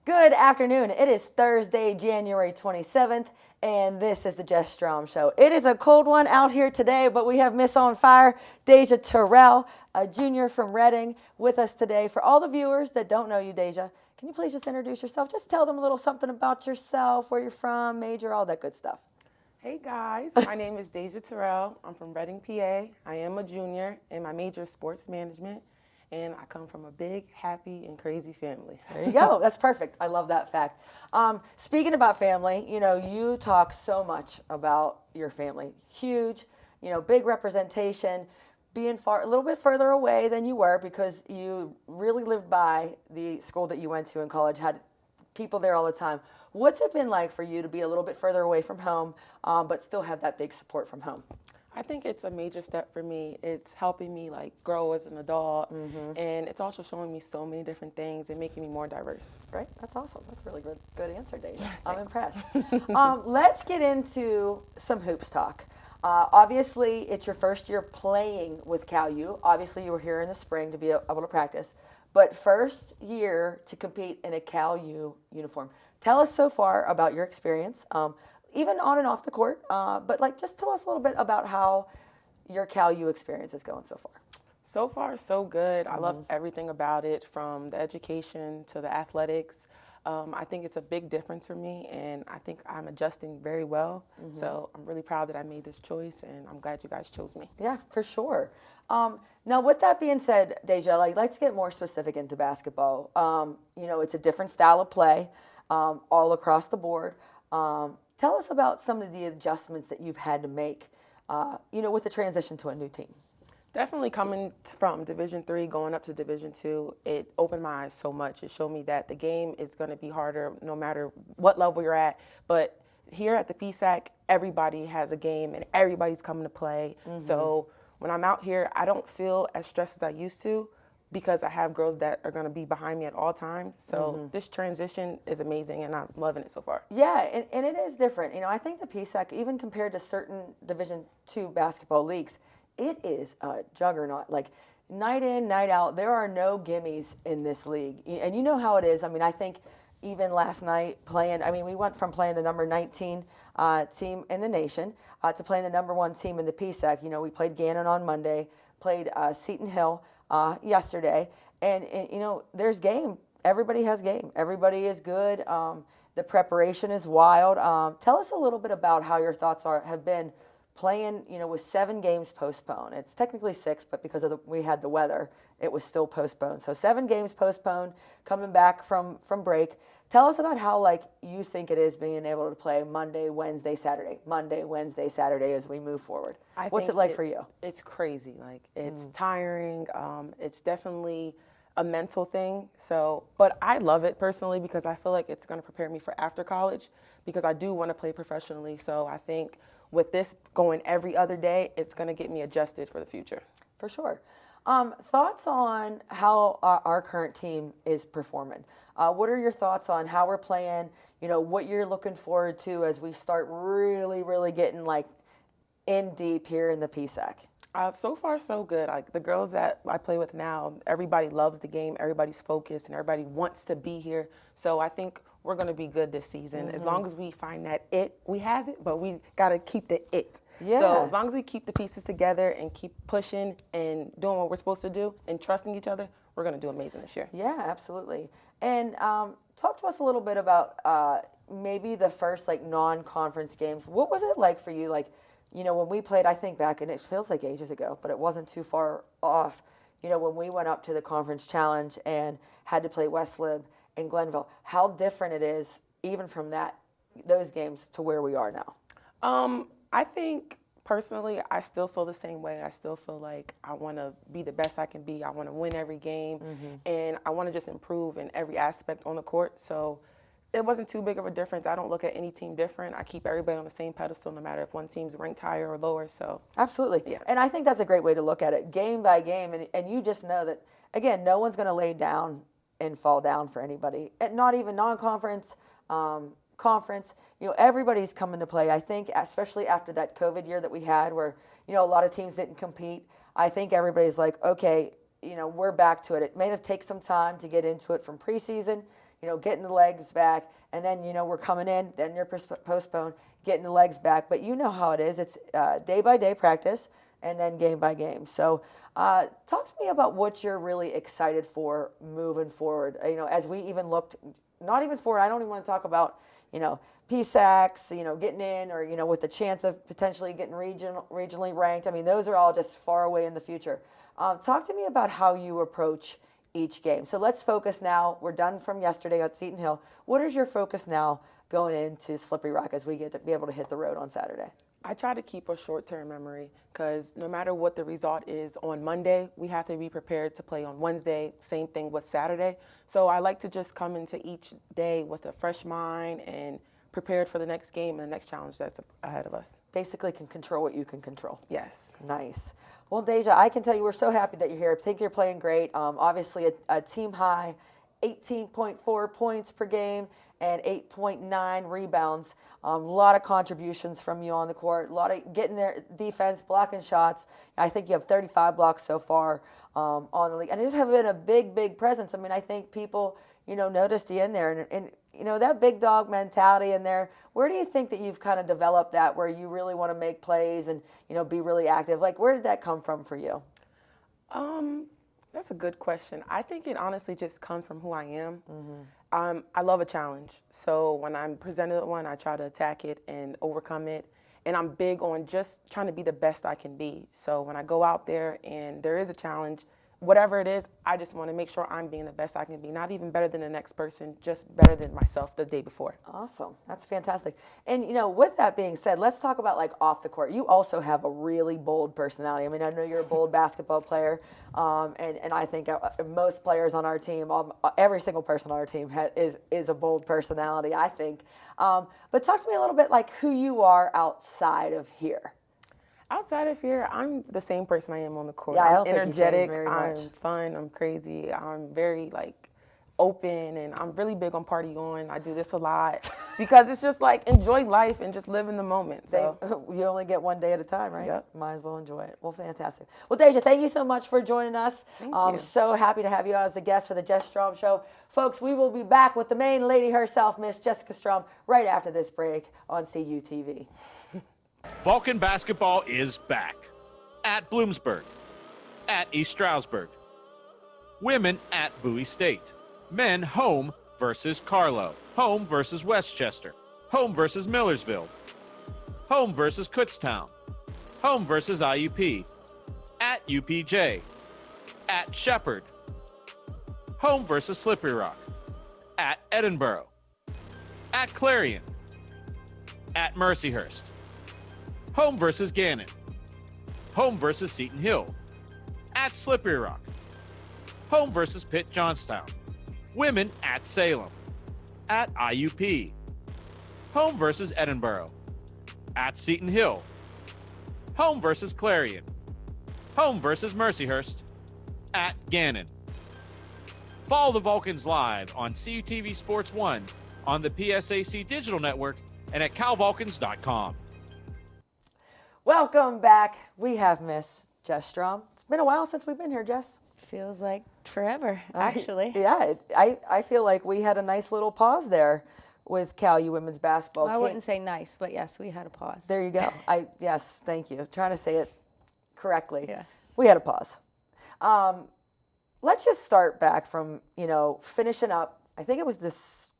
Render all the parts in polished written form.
Good afternoon. It is Thursday, January 27th, and this is the Jess Strom Show. It is a cold one out here today, but we have Miss on Fire, Dejah Terrell, a junior from Reading, with us today. For all the viewers that don't know you, Dejah, can you please just introduce yourself? Just tell them a little something about yourself, where you're from, major, all that good stuff. Hey guys, my name is Dejah Terrell. I'm from Reading, PA. I am a junior, and my major is sports management. And I come from a big, happy, and crazy family. There you go. That's perfect. I love that fact. Speaking about family, you talk so much about your family. Huge, big representation, being a little bit further away than you were because you really lived by the school that you went to in college, had people there all the time. What's it been like for you to be a little bit further away from home, but still have that big support from home? I think it's a major step for me. It's helping me grow as an adult, and it's also showing me so many different things and making me more diverse. Right, that's awesome. That's a really good answer, Dejah. I'm impressed. Let's get into some hoops talk. Obviously, it's your first year playing with Cal U. Obviously, you were here in the spring to be able to practice, but first year to compete in a Cal U uniform. Tell us so far about your experience. Even on and off the court, but just tell us a little bit about how your Cal U experience is going so far. So far, so good. I love everything about it, from the education to the athletics. I think it's a big difference for me, and I think I'm adjusting very well. So I'm really proud that I made this choice, and I'm glad you guys chose me. Yeah, for sure. Now, with that being said, Dejah, let's get more specific into basketball. It's a different style of play all across the board. Tell us about some of the adjustments that you've had to make, with the transition to a new team. Definitely coming from Division III, going up to Division II, it opened my eyes so much. It showed me that the game is going to be harder no matter what level you're at. But here at the PSAC, everybody has a game and everybody's coming to play. So when I'm out here, I don't feel as stressed as I used to, because I have girls that are going to be behind me at all times. So this transition is amazing, and I'm loving it so far. Yeah, and it is different. I think the PSAC, even compared to certain Division II basketball leagues, it is a juggernaut. Night in, night out, there are no gimmies in this league. And you know how it is. I think even last night we went from playing the number 19 team in the nation to playing the number 1 team in the PSAC. We played Gannon on Monday, played Seton Hill yesterday, and there's game. Everybody has game. Everybody is good. The preparation is wild. Tell us a little bit about how your thoughts have been playing, with 7 games postponed. It's technically 6, but because we had the weather, it was still postponed. So 7 games postponed, coming back from break. Tell us about how you think it is being able to play Monday, Wednesday, Saturday as we move forward. What's it like for you? It's crazy. It's tiring. It's definitely a mental thing. But I love it personally because I feel like it's going to prepare me for after college, because I do want to play professionally. So I think with this going every other day, it's going to get me adjusted for the future. For sure. Thoughts on how our current team is performing? What are your thoughts on how we're playing? What you're looking forward to as we start really, really getting in deep here in the PSAC? So far, so good. The girls that I play with now, everybody loves the game, everybody's focused, and everybody wants to be here. So I think we're going to be good this season. As long as we find that it, we have it, but we got to keep the it. Yeah. So as long as we keep the pieces together and keep pushing and doing what we're supposed to do and trusting each other, we're going to do amazing this year. Yeah, absolutely. And talk to us a little bit about maybe the first non-conference games. What was it like for you? When we played, I think back, and it feels like ages ago, but it wasn't too far off. When we went up to the conference challenge and had to play West Lib and Glenville, how different it is even from those games to where we are now. I think personally, I still feel the same way. I still feel like I want to be the best I can be. I want to win every game, and I want to just improve in every aspect on the court. So it wasn't too big of a difference. I don't look at any team different. I keep everybody on the same pedestal, no matter if one team's ranked higher or lower. So absolutely. Yeah. And I think that's a great way to look at it, game by game. And you just know that, again, no one's going to lay down and fall down for anybody. And not even non-conference, conference. Everybody's coming to play. I think, especially after that COVID year that we had where, a lot of teams didn't compete, I think everybody's like, okay, we're back to it. It may have taken some time to get into it from preseason. getting the legs back, and then, we're coming in, then you're postponed, getting the legs back. But you know how it is. It's day-by-day practice and then game by game. So talk to me about what you're really excited for moving forward. As we even looked, not even forward, I don't even want to talk about, PSACs, getting in, or, with the chance of potentially getting regionally ranked. I mean, those are all just far away in the future. Talk to me about how you approach each game. So let's focus now. We're done from yesterday at Seton Hill. What is your focus now going into Slippery Rock as we get to be able to hit the road on Saturday? I try to keep a short-term memory because no matter what the result is on Monday, we have to be prepared to play on Wednesday. Same thing with Saturday. So I like to just come into each day with a fresh mind and prepared for the next game and the next challenge that's ahead of us. Basically can control what you can control. Yes. Nice. Well, Dejah, I can tell you we're so happy that you're here. I think you're playing great. Obviously, a team high, 18.4 points per game and 8.9 rebounds. A lot of contributions from you on the court. A lot of getting their defense, blocking shots. I think you have 35 blocks so far on the league. And just have been a big, big presence. I mean, I think people, noticed you in there. And that big dog mentality in there. Where do you think that you've kind of developed that where you really want to make plays and, be really active? Like, where did that come from for you? That's a good question. I think it honestly just comes from who I am. Mm-hmm. I love a challenge. So when I'm presented with one, I try to attack it and overcome it. And I'm big on just trying to be the best I can be. So when I go out there and there is a challenge, whatever it is, I just want to make sure I'm being the best I can be. Not even better than the next person, just better than myself the day before. Awesome. That's fantastic. And, with that being said, let's talk about like off the court. You also have a really bold personality. I mean, I know you're a bold basketball player. And I think most players on our team, every single person on our team is a bold personality, I think. But talk to me a little bit like who you are outside of here. Outside of here, I'm the same person I am on the court. Yeah, I don't I'm energetic, think you changed very much. I'm fun, I'm crazy, I'm very open, and I'm really big on partying. I do this a lot because it's just enjoy life and just live in the moment. So you only get one day at a time, right? Yep. Might as well enjoy it. Well, fantastic. Well, Dejah, thank you so much for joining us. Thank you. So happy to have you as a guest for the Jess Strom Show. Folks, we will be back with the main lady herself, Miss Jessica Strom, right after this break on CUTV. Vulcan basketball is back. At Bloomsburg. At East Stroudsburg. Women at Bowie State. Men home versus Carlow. Home versus Westchester. Home versus Millersville. Home versus Kutztown. Home versus IUP. At UPJ. At Shepherd. Home versus Slippery Rock. At Edinburgh. At Clarion. At Mercyhurst. Home versus Gannon. Home versus Seton Hill. At Slippery Rock. Home versus Pitt Johnstown. Women at Salem. At IUP. Home versus Edinburgh. At Seton Hill. Home versus Clarion. Home versus Mercyhurst. At Gannon. Follow the Vulcans live on CUTV Sports 1, on the PSAC Digital Network, and at calvulcans.com. Welcome back. We have Miss Jess Strom. It's been a while since we've been here, Jess. Feels like forever, actually. I feel like we had a nice little pause there with Cal U women's basketball. Well, I wouldn't say nice, but yes, we had a pause. There you go. Yes, thank you. Trying to say it correctly. Yeah. We had a pause. Let's just start back from, finishing up. I think it was this,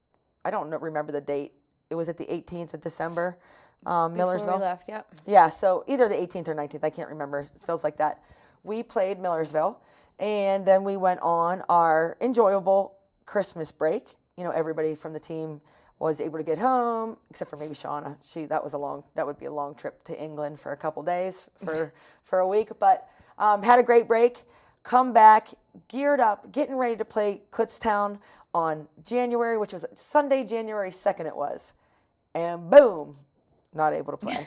I don't remember the date. It was at the 18th of December. Millersville. Before we left, yep. Yeah, so either the 18th or 19th, I can't remember. It feels like that. We played Millersville, and then we went on our enjoyable Christmas break. Everybody from the team was able to get home, except for maybe Shauna. That would be a long trip to England for a couple days for a week, but had a great break. Come back, geared up, getting ready to play Kutztown on January, which was Sunday, January 2nd it was. And boom, not able to play.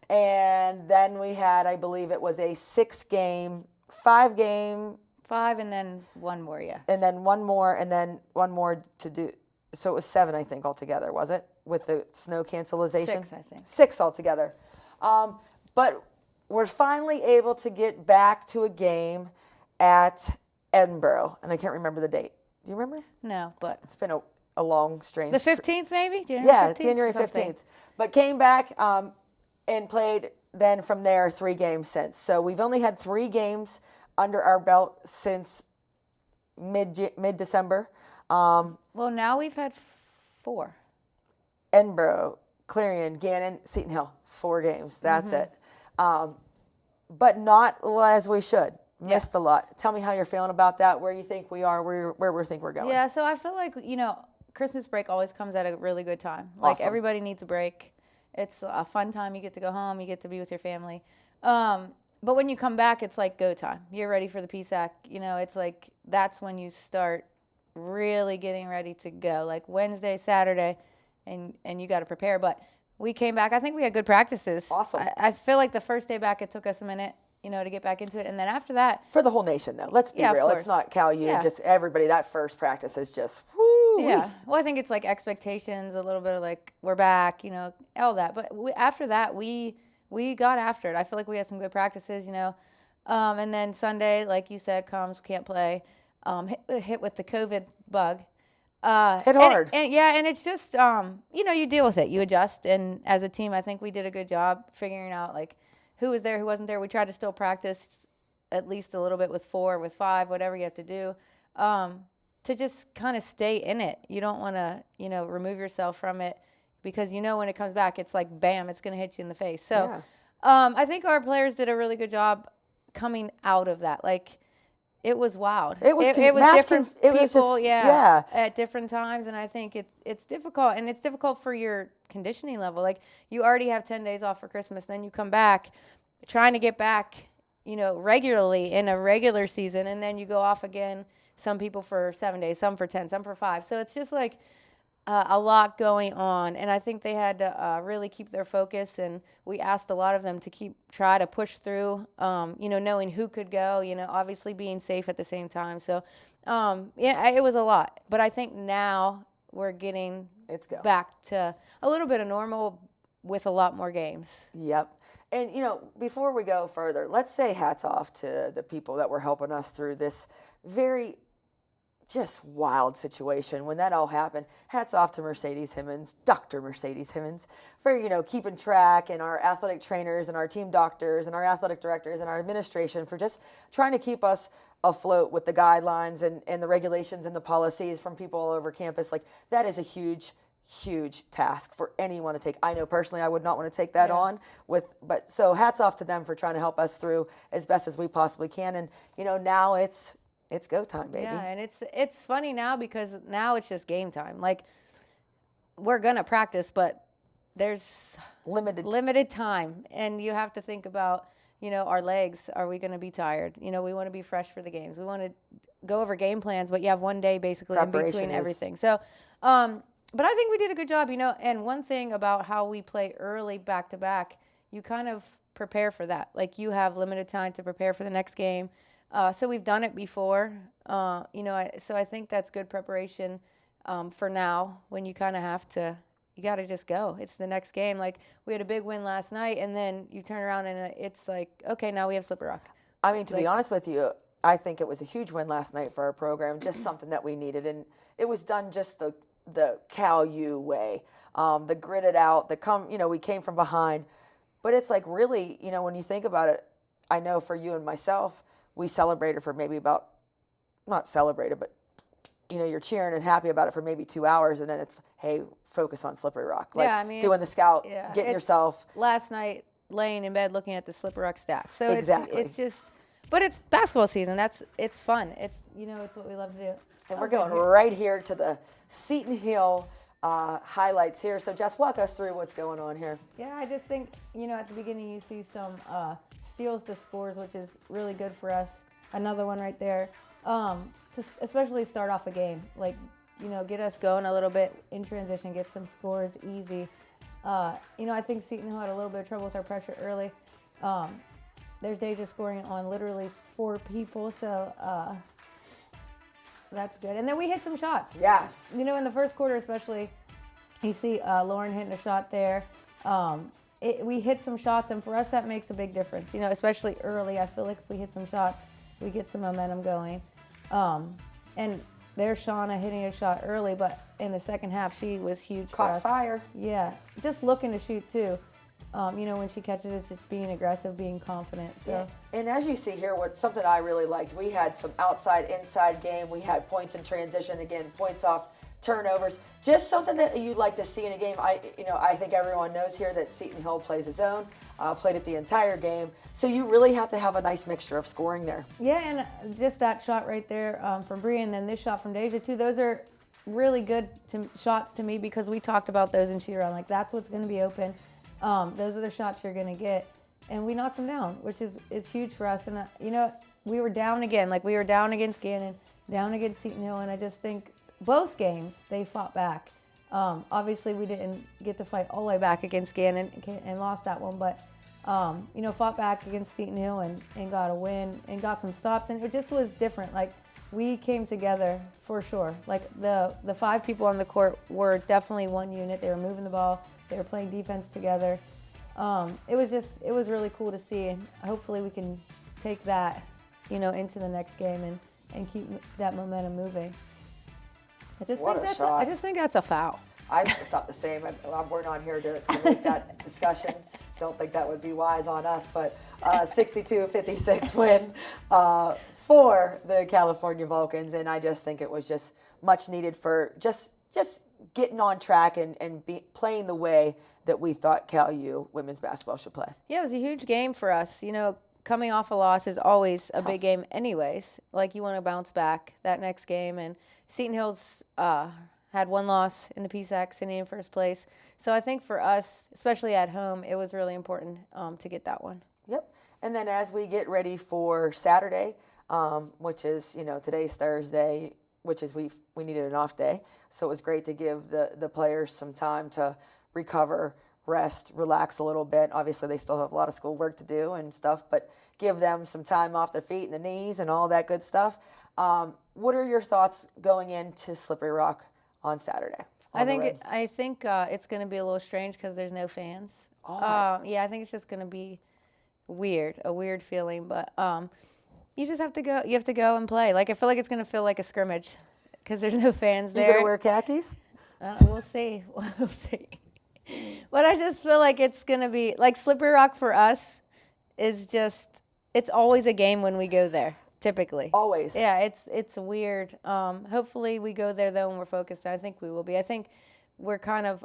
And then we had, I believe it was a 5 game. 5 and then one more, yeah. And then one more to do. So it was 7, I think, altogether, was it? With the snow cancellation? 6, I think. 6 altogether. But we're finally able to get back to a game at Edinburgh. And I can't remember the date. Do you remember? No, but It's been a a long, strange. The 15th, maybe? Yeah, 15th? January Something. 15th. But came back and played then from there 3 games since. So we've only had 3 games under our belt since mid-December. Well, now we've had 4. Edinburgh, Clarion, Gannon, Seton Hill, 4 games. That's it. But not as we should. Missed a lot. Tell me how you're feeling about that, where you think we are, where we think we're going. Yeah, so I feel like, Christmas break always comes at a really good time. Like, Awesome. everybody needs a break. It's a fun time. You get to go home. You get to be with your family. But when you come back, it's like go time. You're ready for the PSAC. It's like that's when you start really getting ready to go. Like Wednesday, Saturday, and you got to prepare. But we came back. I think we had good practices. Awesome. I feel like the first day back, it took us a minute, to get back into it. And then after that. For the whole nation, though. Let's be Yeah, of real. It's course. not Cal U. Yeah. Just everybody. That first practice is just whoo. Yeah. Well, I think it's like expectations, a little bit of like we're back, all that. But after that, we got after it. I feel like we had some good practices, and then Sunday, like you said, comes, can't play, hit with the COVID bug. Hit hard. And it's just, you deal with it. You adjust. And as a team, I think we did a good job figuring out, like, who was there, who wasn't there. We tried to still practice at least a little bit with 4, with 5, whatever you have to do, to just kind of stay in it. You don't want to, remove yourself from it because, when it comes back, it's like, bam, it's going to hit you in the face. So I think our players did a really good job coming out of that. Like, it was wild. It was different it was people, just, yeah, at different times, and I think it's difficult, and it's difficult for your conditioning level. Like, you already have 10 days off for Christmas, then you come back, trying to get back, regularly in a regular season, and then you go off again. Some people for 7 days, some for 10, some for 5. So it's just like a lot going on, and I think they had to really keep their focus, and we asked a lot of them to try to push through, knowing who could go, obviously being safe at the same time. So, it was a lot, but I think now we're getting back to a little bit of normal with a lot more games. Yep. And, before we go further, let's say hats off to the people that were helping us through this very just wild situation when that all happened. Hats off to Mercedes Himmons, Dr. Mercedes Himmons, for, keeping track, and our athletic trainers and our team doctors and our athletic directors and our administration for just trying to keep us afloat with the guidelines and the regulations and the policies from people all over campus. Like, that is a huge task for anyone to take. I know personally I would not want to take that on but so hats off to them for trying to help us through as best as we possibly can. And, now it's go time, baby. Yeah, and it's funny now because now it's just game time. Like, we're going to practice, but there's limited time, and you have to think about, our legs. Are we going to be tired? We want to be fresh for the games. We want to go over game plans, but you have one day basically in between everything. So, but I think we did a good job, and one thing about how we play early back-to-back, you kind of prepare for that. Like, you have limited time to prepare for the next game. So we've done it before, so I think that's good preparation for now when you kind of you got to just go. It's the next game. Like, we had a big win last night, and then you turn around and it's like, okay, now we have Slippery Rock. I mean, to be honest with you, I think it was a huge win last night for our program, just something that we needed. And it was done just the Cal U way, the gritted out, we came from behind. But it's like really, when you think about it, I know for you and myself, we celebrated for maybe not celebrated, but, you're cheering and happy about it for maybe 2 hours. And then it's, hey, focus on Slippery Rock. Like, doing the scout, getting yourself. Last night, laying in bed looking at the Slippery Rock stats. So exactly. It's just, but it's basketball season. It's fun. It's, it's what we love to do. And we're going right here to the Seton Hill highlights here. So Jess, walk us through what's going on here. Yeah, I just think, at the beginning you see some steals to scores, which is really good for us. Another one right there. To especially start off a game. Like, get us going a little bit in transition, get some scores easy. I think Seton Hill had a little bit of trouble with our pressure early. There's Dejah scoring on literally 4 people, so that's good. And then we hit some shots. Yeah. In the first quarter especially, you see Lauren hitting a shot there. We hit some shots, and for us that makes a big difference. Especially early, I feel like if we hit some shots, we get some momentum going. And there's Shauna hitting a shot early, but in the second half, she was huge for Caught us. fire. Yeah, just looking to shoot too. When she catches it, it's just being aggressive, being confident. So. Yeah. And as you see here, something I really liked, we had some outside, inside game. We had points in transition, again, points off turnovers. Just something that you'd like to see in a game. I think everyone knows here that Seton Hill plays his own, played it the entire game. So you really have to have a nice mixture of scoring there. Yeah, and just that shot right there from Bree, and then this shot from Dejah too. Those are really good shots to me because we talked about those in shoot-around. Like, that's what's going to be open. Those are the shots you're going to get. And we knocked them down, which is huge for us. And, we were down again. Like, we were down against Gannon, down against Seton Hill, and I just think both games they fought back. Obviously, we didn't get to fight all the way back against Gannon and lost that one, but, fought back against Seton Hill and got a win and got some stops. And it just was different. Like, we came together for sure. Like, the 5 people on the court were definitely one unit. They were moving the ball. They were playing defense together. It was really cool to see, and hopefully we can take that, into the next game and keep that momentum moving. I just think that's a foul. I thought the same. We're not here to make that discussion. Don't think that would be wise on us, but 62-56 win for the California Vulcans, and I just think it was just much needed for just getting on track and playing the way that we thought Cal U women's basketball should play. Yeah, it was a huge game for us. Coming off a loss is always a big game anyways. Like, you want to bounce back that next game. And Seton Hill's had one loss in the PSAC, sitting in first place. So I think for us, especially at home, it was really important to get that one. Yep. And then as we get ready for Saturday, which is, today's Thursday, which is we needed an off day. So it was great to give the players some time to recover, rest, relax a little bit. Obviously, they still have a lot of school work to do and stuff, but give them some time off their feet and the knees and all that good stuff. What are your thoughts going into Slippery Rock on Saturday? I think it's going to be a little strange because there's no fans. Yeah, I think it's just going to be a weird feeling, but you just have to go. You have to go and play. Like, I feel like it's going to feel like a scrimmage because there's no fans there. You going to wear khakis? We'll see. We'll see. But I just feel like it's going to be, like, Slippery Rock for us is just, it's always a game when we go there, typically. Always. Yeah, it's weird. Hopefully we go there, though, and we're focused. I think we will be. I think we're kind of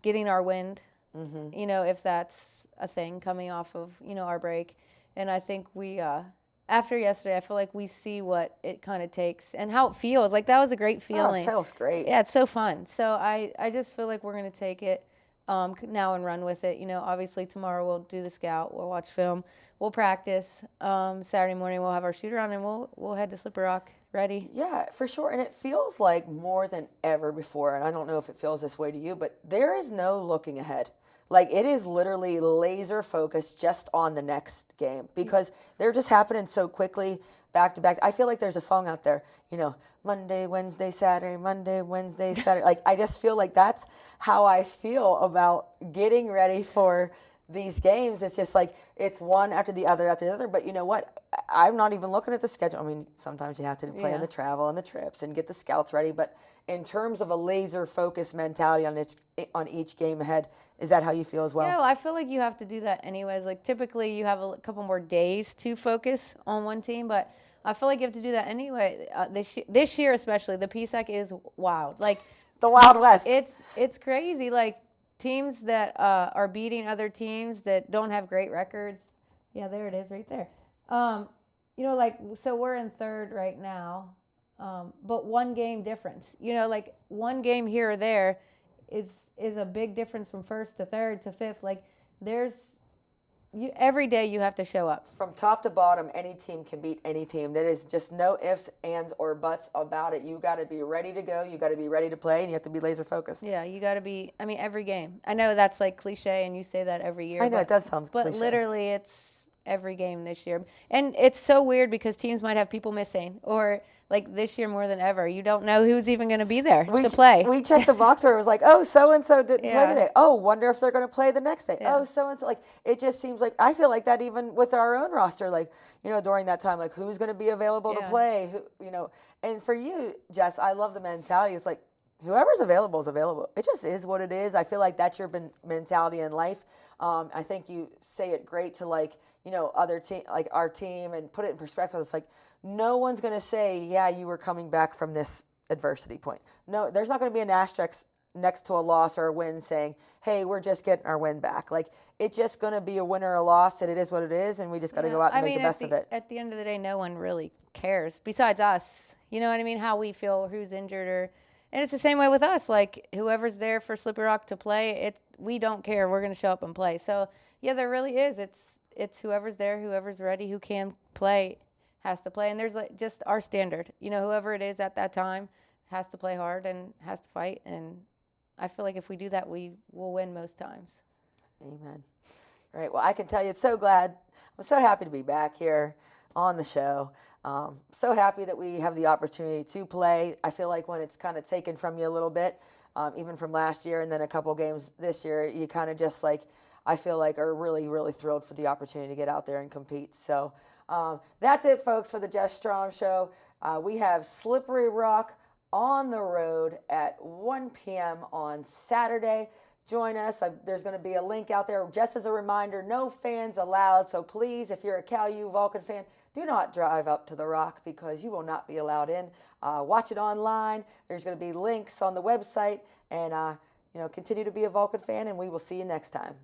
getting our wind, if that's a thing, coming off of, our break. And I think we, after yesterday, I feel like we see what it kind of takes and how it feels. Like, that was a great feeling. Oh, it feels great. Yeah, it's so fun. So I just feel like we're going to take it now and run with it. Obviously tomorrow we'll do the scout. We'll watch film. We'll practice. Saturday morning we'll have our shoot-around, and we'll head to Slippery Rock ready. Yeah, for sure. And it feels like more than ever before, and I don't know if it feels this way to you, but there is no looking ahead. Like, it is literally laser focused just on the next game because they're just happening so quickly, back to back. I feel like there's a song out there, Monday, Wednesday, Saturday, Monday, Wednesday, Saturday. Like, I just feel like that's how I feel about getting ready for these games. It's just like it's one after the other after the other. But you know what? I'm not even looking at the schedule. I mean, sometimes you have to plan the travel and the trips and get the scouts ready. But in terms of a laser focused mentality on each game ahead, is that how you feel as well? Yeah, well, I feel like you have to do that anyways. Like, typically you have a couple more days to focus on one team, but I feel like you have to do that anyway. This year especially, the PSAC is wild. Like, the Wild West. It's crazy. Like, teams that are beating other teams that don't have great records. Yeah, there it is right there. So we're in third right now, but one game difference. Like, one game here or there is a big difference from first to third to fifth. Like, every day you have to show up. From top to bottom, any team can beat any team. There is just no ifs, ands, or buts about it. You got to be ready to go. You got to be ready to play, and you have to be laser focused. Yeah, you got to be. every game. I know that's like cliche, and you say that every year. I know it does sound cliche. But literally, every game this year. And it's so weird because teams might have people missing, or like this year more than ever, you don't know who's even going to be there to play. We checked the box where it was like, oh, so-and-so didn't play Yeah. today. Oh, wonder if they're going to play the next day. Yeah. Oh, so-and-so. Like, it just seems like, I feel like that even with our own roster, like, you know, during that time, like, who's going to be available to Yeah. play? Who, you know, and for you, Jess, I love the mentality. It's like, whoever's available is available. It just is what it is. I feel like that's your mentality in life. I think you say it great to, like, you know, other team, like our team, and put it in perspective. It's like, no one's going to say, yeah, you were coming back from this adversity point. No, there's not going to be an asterisk next to a loss or a win saying, hey, we're just getting our win back. Like, it's just going to be a win or a loss, and it is what it is, and we just got to go out and make the best of it. At the end of the day, no one really cares besides us. You know what I mean? How we feel, who's injured, and it's the same way with us. Like, whoever's there for Slippery Rock to play, we don't care. We're going to show up and play. So, yeah, there really is. It's whoever's there, whoever's ready, who can play has to play. And there's like just our standard. You know, whoever it is at that time has to play hard and has to fight. And I feel like if we do that, we will win most times. Amen. All right. Well, I can tell you, I'm so happy to be back here on the show. So happy that we have the opportunity to play. I feel like when it's kind of taken from you a little bit, even from last year and then a couple games this year, you kind of just like, I feel like are really, really thrilled for the opportunity to get out there and compete. So that's it, folks, for the Jess Strom Show. We have Slippery Rock on the road at 1 p.m. on Saturday. Join us. There's going to be a link out there. Just as a reminder, no fans allowed. So please, if you're a Cal U Vulcan fan, do not drive up to the Rock because you will not be allowed in. Watch it online. There's going to be links on the website. And, continue to be a Vulcan fan, and we will see you next time.